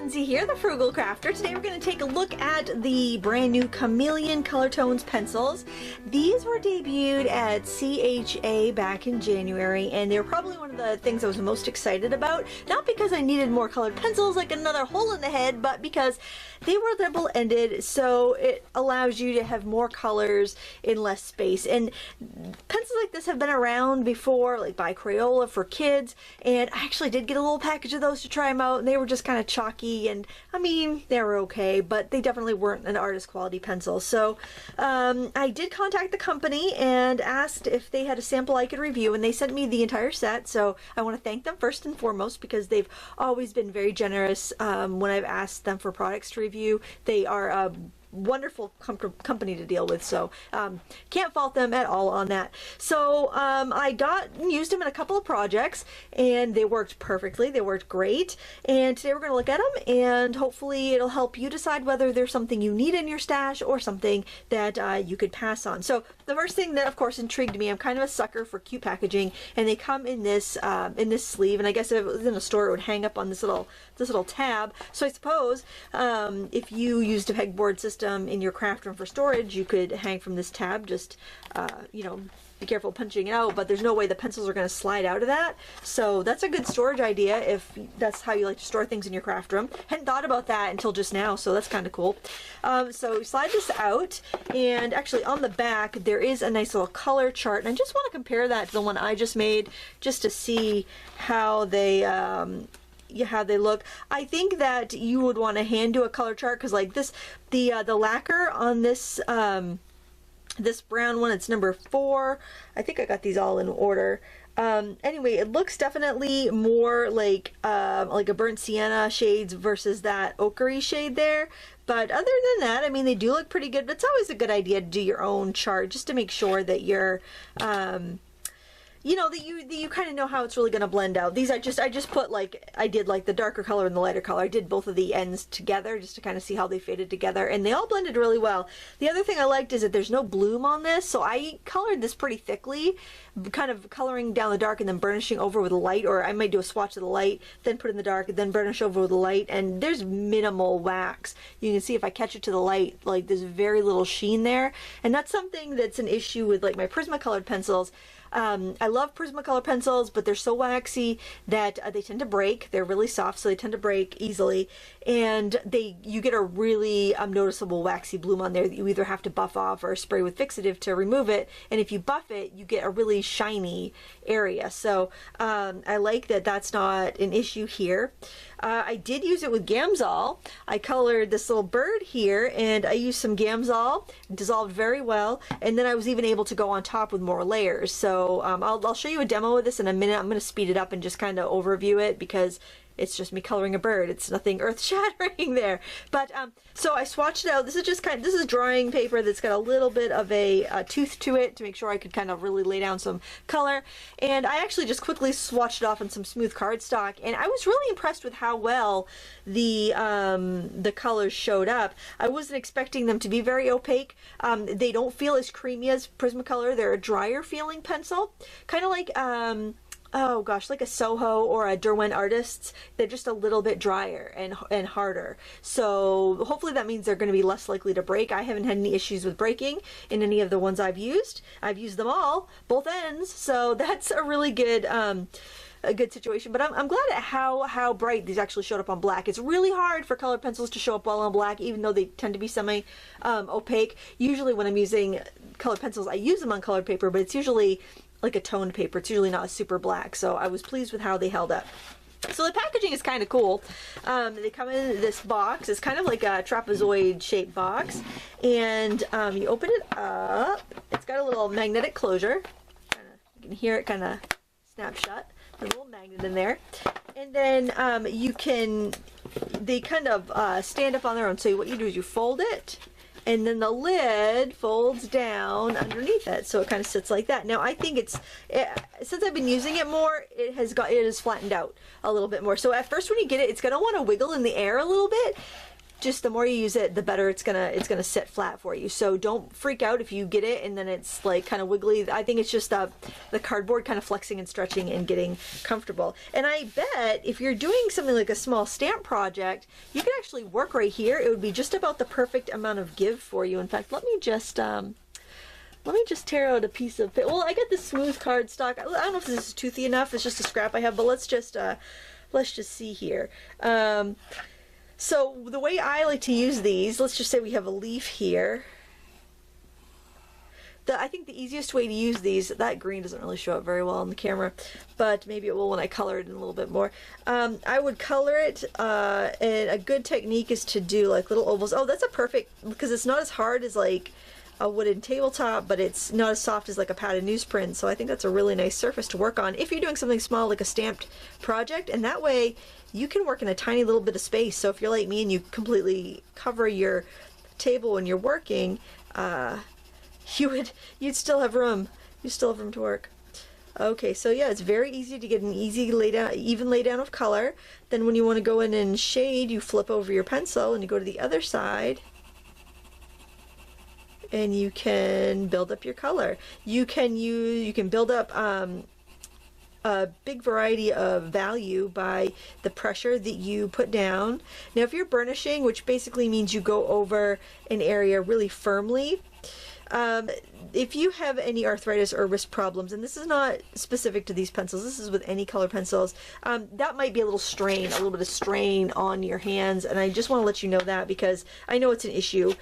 Lindsay here, the Frugal Crafter. Today we're going to take a look at the brand new Chameleon Color Tones pencils. These were debuted at CHA back in January, and they're probably one of the things I was most excited about. Not because I needed more colored pencils like another hole in the head, but because they were double-ended, so it allows you to have more colors in less space. And pencils like this have been around before, like by Crayola for kids, and I actually did get a little package of those to try them out, and they were just kind of chalky, and I mean, they were okay, but they definitely weren't an artist quality pencil. So I did contact the company and asked if they had a sample I could review, and they sent me the entire set, so I want to thank them first and foremost because they've always been very generous when I've asked them for products to review. They are a wonderful company to deal with, so can't fault them at all on that. So I used them in a couple of projects and they worked perfectly. They worked great, and today we're going to look at them and hopefully it'll help you decide whether there's something you need in your stash or something that you could pass on. So the first thing that of course intrigued me, I'm kind of a sucker for cute packaging, and they come in this sleeve, and I guess if it was in a store it would hang up on this little tab. So I suppose if you used a pegboard system in your craft room for storage, you could hang from this tab. Just you know, be careful punching it out, but there's no way the pencils are going to slide out of that. So that's a good storage idea if that's how you like to store things in your craft room. Hadn't thought about that until just now, so that's kind of cool. So we slide this out, and actually on the back there is a nice little color chart, and I just want to compare that to the one I just made just to see how they how they look. I think that you would want to hand do a color chart because like this, the lacquer on this this brown one, it's number 4. I think I got these all in order. Anyway, it looks definitely more like a burnt sienna shades versus that ochre shade there. But other than that, I mean, they do look pretty good. But it's always a good idea to do your own chart just to make sure that you're you know, that you kind of know how it's really going to blend out. These I just put like, I did like the darker color and the lighter color. I did both of the ends together just to kind of see how they faded together, and they all blended really well. The other thing I liked is that there's no bloom on this, so I colored this pretty thickly, kind of coloring down the dark and then burnishing over with the light, or I might do a swatch of the light, then put in the dark, then burnish over with the light, and there's minimal wax. You can see if I catch it to the light, like there's very little sheen there, and that's something that's an issue with like my Prismacolored pencils. I love Prismacolor pencils, but they're so waxy that they tend to break. They're really soft, so they tend to break easily, and you get a really noticeable waxy bloom on there that you either have to buff off or spray with fixative to remove it, and if you buff it, you get a really shiny area. So I like that that's not an issue here. I did use it with Gamsol. I colored this little bird here, and I used some Gamsol. It dissolved very well, and then I was even able to go on top with more layers. So I'll show you a demo of this in a minute. I'm going to speed it up and just kind of overview it because it's just me coloring a bird. It's nothing earth-shattering there. But so I swatched it out. This is just this is drawing paper that's got a little bit of a tooth to it to make sure I could kind of really lay down some color. And I actually just quickly swatched it off on some smooth cardstock, and I was really impressed with how well the colors showed up. I wasn't expecting them to be very opaque. They don't feel as creamy as Prismacolor. They're a drier feeling pencil, kind of like oh gosh, like a Soho or a Derwent Artists. They're just a little bit drier and harder. So hopefully that means they're going to be less likely to break. I haven't had any issues with breaking in any of the ones I've used. I've used them all, both ends, so that's a really good a good situation. But I'm glad at how bright these actually showed up on black. It's really hard for colored pencils to show up well on black, even though they tend to be semi opaque. Usually when I'm using colored pencils, I use them on colored paper, but it's usually like a toned paper. It's usually not super black, so I was pleased with how they held up. So the packaging is kind of cool. They come in this box. It's kind of like a trapezoid shaped box, and you open it up. It's got a little magnetic closure. You can hear it kind of snap shut. There's a little magnet in there, and then they kind of stand up on their own. So what you do is you fold it, and then the lid folds down underneath it, so it kind of sits like that. Now I think since I've been using it more, it has flattened out a little bit more. So at first when you get it, it's going to want to wiggle in the air a little bit. just the more you use it, the better it's gonna sit flat for you. So don't freak out if you get it and then it's like kind of wiggly. I think it's just the cardboard kind of flexing and stretching and getting comfortable. And I bet if you're doing something like a small stamp project, you can actually work right here. It would be just about the perfect amount of give for you. In fact, let me just tear out a piece of, well, I got this smooth cardstock. I don't know if this is toothy enough. It's just a scrap I have, but let's just see here. So the way I like to use these, let's just say we have a leaf here. I think the easiest way to use these, that green doesn't really show up very well on the camera, but maybe it will when I color it in a little bit more. I would color it, and a good technique is to do like little ovals. Oh, that's a perfect, because it's not as hard as like a wooden tabletop, but it's not as soft as like a padded newsprint, so I think that's a really nice surface to work on if you're doing something small like a stamped project, and that way you can work in a tiny little bit of space. So if you're like me and you completely cover your table when you're working, you'd still have room. You still have room to work. Okay, so yeah, it's very easy to get an easy even lay down of color. Then when you want to go in and shade, you flip over your pencil and you go to the other side, and you can build up your color. You can build up a big variety of value by the pressure that you put down. Now if you're burnishing, which basically means you go over an area really firmly, if you have any arthritis or wrist problems, and this is not specific to these pencils, this is with any color pencils, that might be a little bit of strain on your hands, and I just want to let you know that because I know it's an issue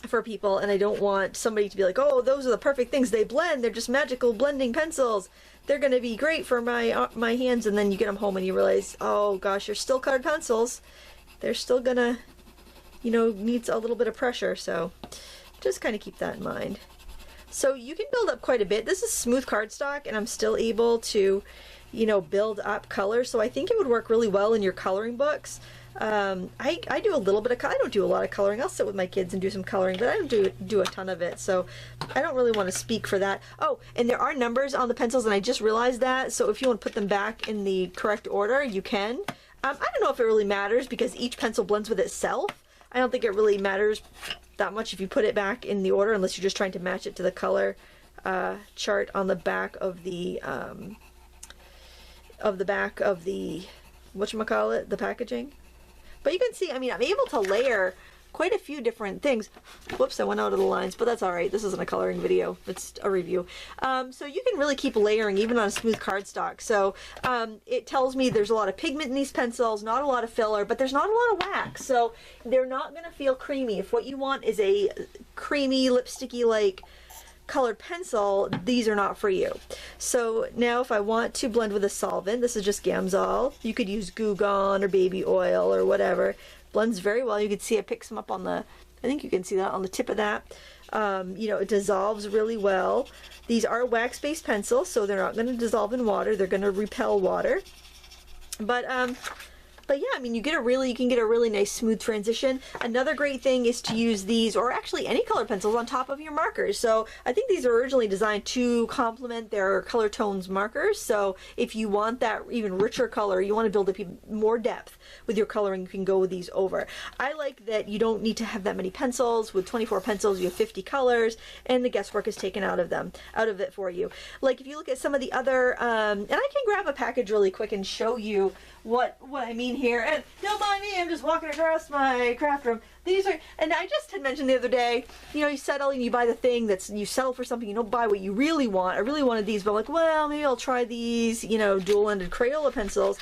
for people, and I don't want somebody to be like, oh, those are the perfect things, they blend, they're just magical blending pencils, they're gonna be great for my hands, and then you get them home and you realize, oh gosh, they're still colored pencils, they're still gonna, needs a little bit of pressure, so just kind of keep that in mind. So you can build up quite a bit. This is smooth cardstock, and I'm still able to, build up color, so I think it would work really well in your coloring books. I do a little bit of, I don't do a lot of coloring. I'll sit with my kids and do some coloring, but I don't do a ton of it, so I don't really want to speak for that. Oh, and there are numbers on the pencils, and I just realized that, so if you want to put them back in the correct order, you can. I don't know if it really matters because each pencil blends with itself. I don't think it really matters that much if you put it back in the order, unless you're just trying to match it to the color chart on the back of the whatchamacallit, the packaging. But you can see, I mean, I'm able to layer quite a few different things. Whoops, I went out of the lines, but that's all right. This isn't a coloring video. It's a review. So you can really keep layering even on a smooth cardstock. So it tells me there's a lot of pigment in these pencils, not a lot of filler, but there's not a lot of wax. So they're not going to feel creamy. If what you want is a creamy, lipsticky-like colored pencil, these are not for you. So now if I want to blend with a solvent, this is just Gamsol. You could use Goo Gone or baby oil or whatever. Blends very well. You can see it picks them up on the, I think you can see that on the tip of that. It dissolves really well. These are wax-based pencils, so they're not going to dissolve in water. They're going to repel water. But yeah, I mean, you can get a really nice smooth transition. Another great thing is to use these, or actually any color pencils, on top of your markers. So I think these are originally designed to complement their color tones markers. So if you want that even richer color, you want to build up more depth with your coloring, you can go with these over. I like that you don't need to have that many pencils. With 24 pencils, you have 50 colors, and the guesswork is taken out of it for you. Like if you look at some of the other, and I can grab a package really quick and show you what I mean here, and don't mind me, I'm just walking across my craft room. These are, and I just had mentioned the other day, you settle and you buy the thing that's, you settle for something, you don't buy what you really want. I really wanted these, but I'm like, well, maybe I'll try these, dual-ended Crayola pencils.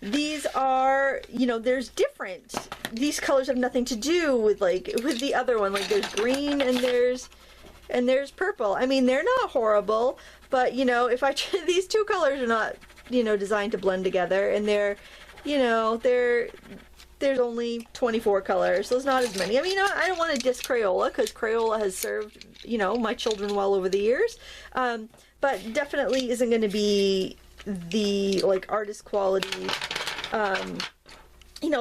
These are, there's different, these colors have nothing to do with the other one. Like there's green and there's purple. I mean, they're not horrible, but if these two colors are not designed to blend together, and there's only 24 colors, so it's not as many. I mean, I don't want to diss Crayola, because Crayola has served, my children well over the years, but definitely isn't going to be the, artist quality,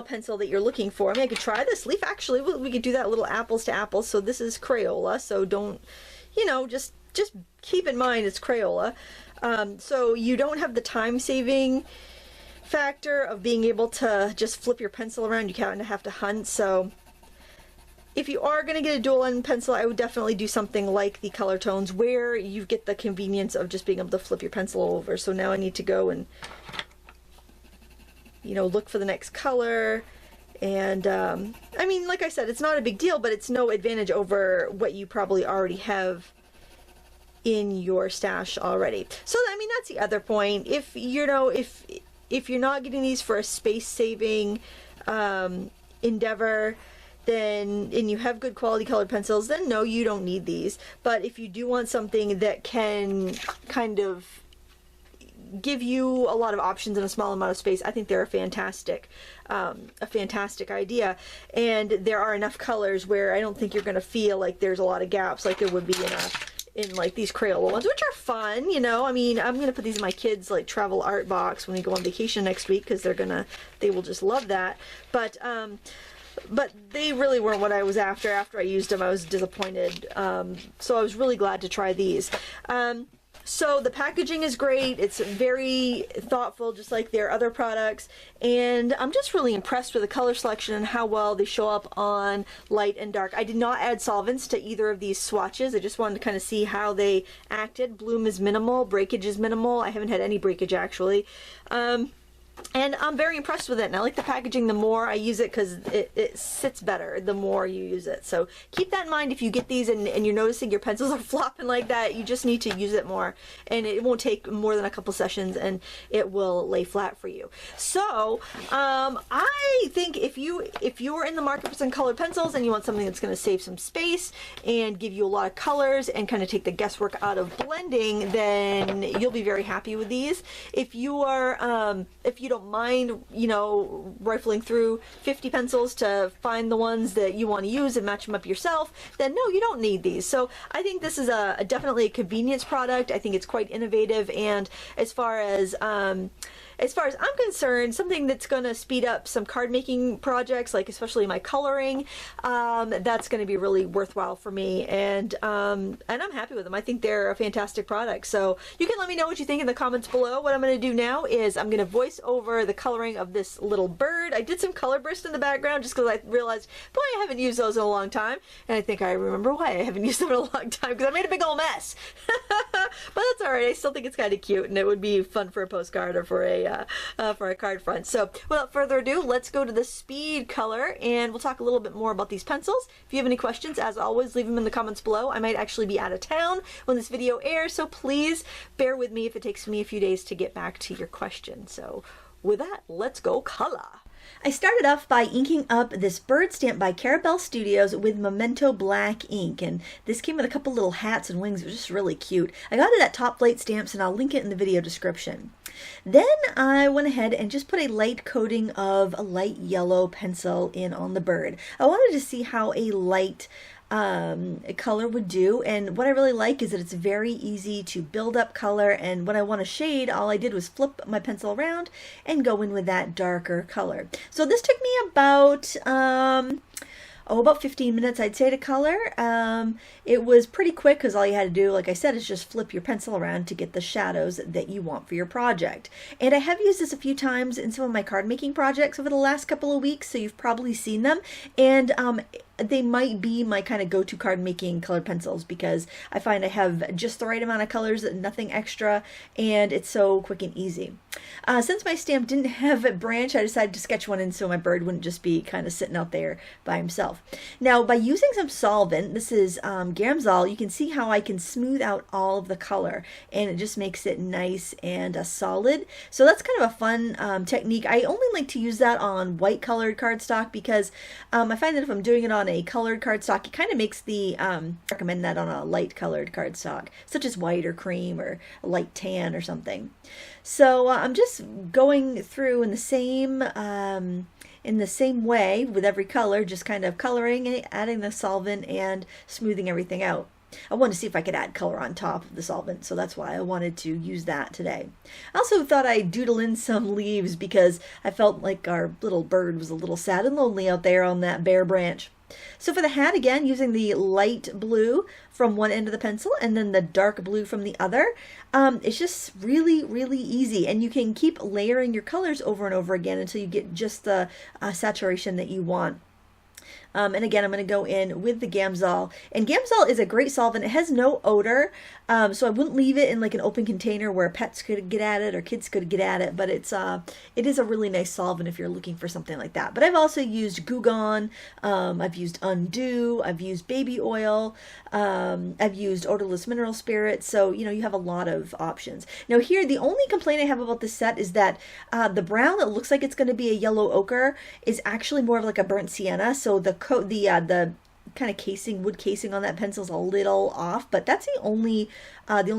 pencil that you're looking for. I mean, I could try this leaf, actually, we could do that little apples to apples, so this is Crayola, so don't, just keep in mind it's Crayola. So you don't have the time-saving factor of being able to just flip your pencil around. You kind of have to hunt. So if you are going to get a dual end pencil, I would definitely do something like the color tones where you get the convenience of just being able to flip your pencil over. So now I need to go and, you know, look for the next color. And I mean, like I said, it's not a big deal, but it's no advantage over what you probably already have in your stash already. So I mean, that's the other point. If you know, if you're not getting these for a space-saving endeavor, then, and you have good quality colored pencils, then no, you don't need these. But if you do want something that can kind of give you a lot of options in a small amount of space, I think they're a fantastic idea. And there are enough colors where I don't think you're going to feel like there's a lot of gaps like there would be in like these Crayola ones, which are fun, you know. I mean, I'm gonna put these in my kids' like travel art box when we go on vacation next week, because they will just love that. But they really weren't what I was after. After I used them, I was disappointed. So I was really glad to try these. So the packaging is great. It's very thoughtful, just like their other products. And I'm just really impressed with the color selection and how well they show up on light and dark. I did not add solvents to either of these swatches. I just wanted to kind of see how they acted. Bloom is minimal. Breakage is minimal. I haven't had any breakage, actually. And I'm very impressed with it, and I like the packaging the more I use it, because it sits better the more you use it. So keep that in mind if you get these and you're noticing your pencils are flopping like that. You just need to use it more, and it won't take more than a couple sessions and it will lay flat for you. So I think if you're in the market for some colored pencils and you want something that's going to save some space and give you a lot of colors and kind of take the guesswork out of blending, then you'll be very happy with these. If you are if you don't mind, you know, rifling through 50 pencils to find the ones that you want to use and match them up yourself, then no, you don't need these. So I think this is definitely a convenience product. I think it's quite innovative, and as far as I'm concerned, something that's going to speed up some card making projects, like especially my coloring, that's going to be really worthwhile for me, and I'm happy with them. I think they're a fantastic product. So you can let me know what you think in the comments below. What I'm going to do now is I'm going to voice over the coloring of this little bird. I did some color burst in the background just because I realized, boy, I haven't used those in a long time, and I think I remember why I haven't used them in a long time, because I made a big old mess. But that's all right. I still think it's kind of cute, and it would be fun for a postcard or for a card front. So without further ado, let's go to the speed color, and we'll talk a little bit more about these pencils. If you have any questions, as always, leave them in the comments below. I might actually be out of town when this video airs, so please bear with me if it takes me a few days to get back to your question. So with that, let's go color. I started off by inking up this bird stamp by Carabelle Studios with Memento Black ink, and this came with a couple little hats and wings. It was just really cute. I got it at Top Flight Stamps, and I'll link it in the video description. Then I went ahead and just put a light coating of a light yellow pencil in on the bird. I wanted to see how a light color would do, and what I really like is that it's very easy to build up color, and when I want a shade, all I did was flip my pencil around and go in with that darker color. So this took me about about 15 minutes, I'd say, to color. It was pretty quick because all you had to do, like I said, is just flip your pencil around to get the shadows that you want for your project. And I have used this a few times in some of my card making projects over the last couple of weeks, so you've probably seen them. And they might be my kind of go-to card making colored pencils, because I find I have just the right amount of colors, nothing extra, and it's so quick and easy. Since my stamp didn't have a branch, I decided to sketch one in so my bird wouldn't just be kind of sitting out there by himself. Now, by using some solvent, this is Gamsol, you can see how I can smooth out all of the color, and it just makes it nice and solid. So that's kind of a fun technique. I only like to use that on white colored cardstock, because I find that if I'm doing it on a colored cardstock, it kind of makes the recommend that on a light colored cardstock, such as white or cream or a light tan or something. So I'm just going through in the same way with every color, just kind of coloring and adding the solvent and smoothing everything out. I wanted to see if I could add color on top of the solvent, so that's why I wanted to use that today. I also thought I'd doodle in some leaves, because I felt like our little bird was a little sad and lonely out there on that bare branch. So for the hat, again, using the light blue from one end of the pencil and then the dark blue from the other, it's just really, really easy. And you can keep layering your colors over and over again until you get just the saturation that you want. And again, I'm going to go in with the Gamsol. And Gamsol is a great solvent. It has no odor, so I wouldn't leave it in like an open container where pets could get at it or kids could get at it. But it is a really nice solvent if you're looking for something like that. But I've also used Goo Gone, I've used Undo, I've used baby oil, I've used odorless mineral spirits. So, you know, you have a lot of options. Now here, the only complaint I have about this set is that the brown that looks like it's going to be a yellow ochre is actually more of like a burnt sienna. So the kind of casing, wood casing on that pencil is a little off, but that's the only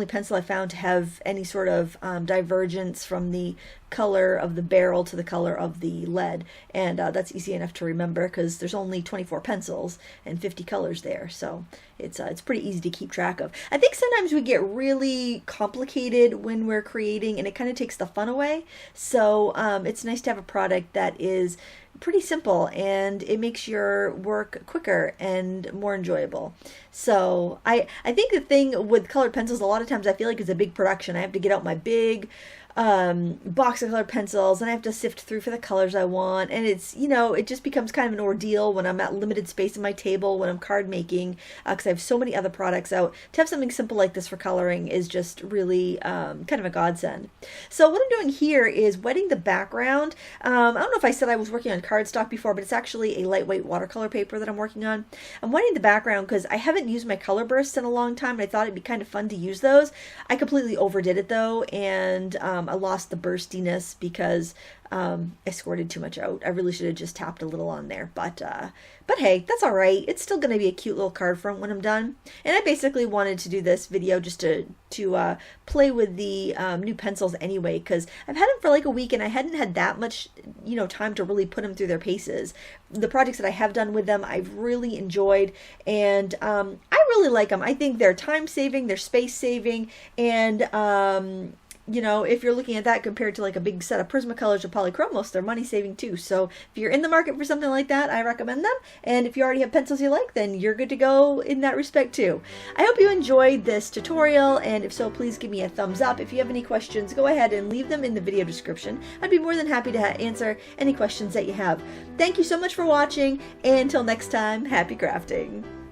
pencil I found to have any sort of divergence from the color of the barrel to the color of the lead. And that's easy enough to remember because there's only 24 pencils and 50 colors there, so it's pretty easy to keep track of. I think sometimes we get really complicated when we're creating, and it kind of takes the fun away. So it's nice to have a product that is pretty simple and it makes your work quicker and more enjoyable. So I think the thing with colored pencils, a lot of times I feel like it's a big production. I have to get out my big box of colored pencils and I have to sift through for the colors I want, and it's, you know, it just becomes kind of an ordeal when I'm at limited space in my table when I'm card making, because I have so many other products out. To have something simple like this for coloring is just really kind of a godsend. So what I'm doing here is wetting the background. I don't know if I said I was working on cardstock before, but it's actually a lightweight watercolor paper that I'm working on. I'm wetting the background because I haven't used my color bursts in a long time and I thought it'd be kind of fun to use those. I completely overdid it though, and I lost the burstiness because I squirted too much out. I really should have just tapped a little on there, but hey, that's all right. It's still going to be a cute little card front when I'm done. And I basically wanted to do this video just to play with the new pencils anyway, because I've had them for like a week and I hadn't had that much, you know, time to really put them through their paces. The projects that I have done with them, I've really enjoyed, and I really like them. I think they're time saving, they're space saving, and you know, if you're looking at that compared to like a big set of Prismacolors or polychromos, they're money saving too. So if you're in the market for something like that, I recommend them. And if you already have pencils you like, then you're good to go in that respect too. I hope you enjoyed this tutorial, and if so, please give me a thumbs up. If you have any questions, go ahead and leave them in the video description. I'd be more than happy to answer any questions that you have. Thank you so much for watching, and until next time, happy crafting.